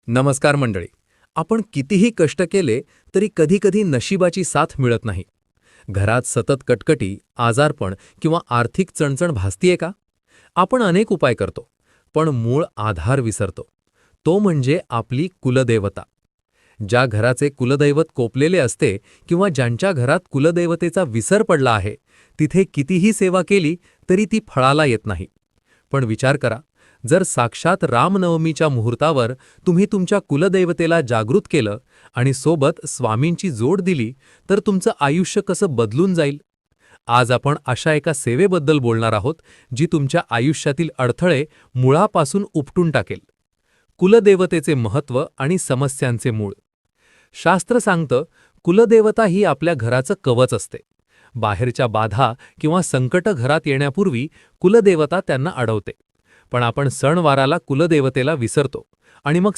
नमस्कार मंडळी. आपण कितीही कष्ट केले तरी कधीकधी नशिबाची साथ मिळत नाही. घरात सतत कटकटी, आजारपण किंवा आर्थिक चणचण भासतीये का? आपण अनेक उपाय करतो, पण मूळ आधार विसरतो. तो म्हणजे आपली कुलदेवता. ज्या घराचे कुलदैवत कोपलेले असते किंवा ज्यांच्या घरात कुलदेवतेचा विसर पडला आहे, तिथे कितीही सेवा केली तरी ती फळाला येत नाही. पण विचार करा, जर साक्षात रामनवमीच्या मुहूर्तावर तुम्ही तुमच्या कुलदैवतेला जागृत केलं आणि सोबत स्वामींची जोड दिली, तर तुमचं आयुष्य कसं बदलून जाईल. आज आपण अशा एका सेवेबद्दल बोलणार आहोत, जी तुमच्या आयुष्यातील अडथळे मुळापासून उपटून टाकेल. कुलदेवतेचे महत्त्व आणि समस्यांचे मूळ. शास्त्र सांगतं, कुलदेवता ही आपल्या घराचं कवच असते. बाहेरच्या बाधा किंवा संकट घरात येण्यापूर्वी कुलदेवता त्यांना अडवते. पण आपण सणवाराला कुलदेवतेला विसरतो आणि मग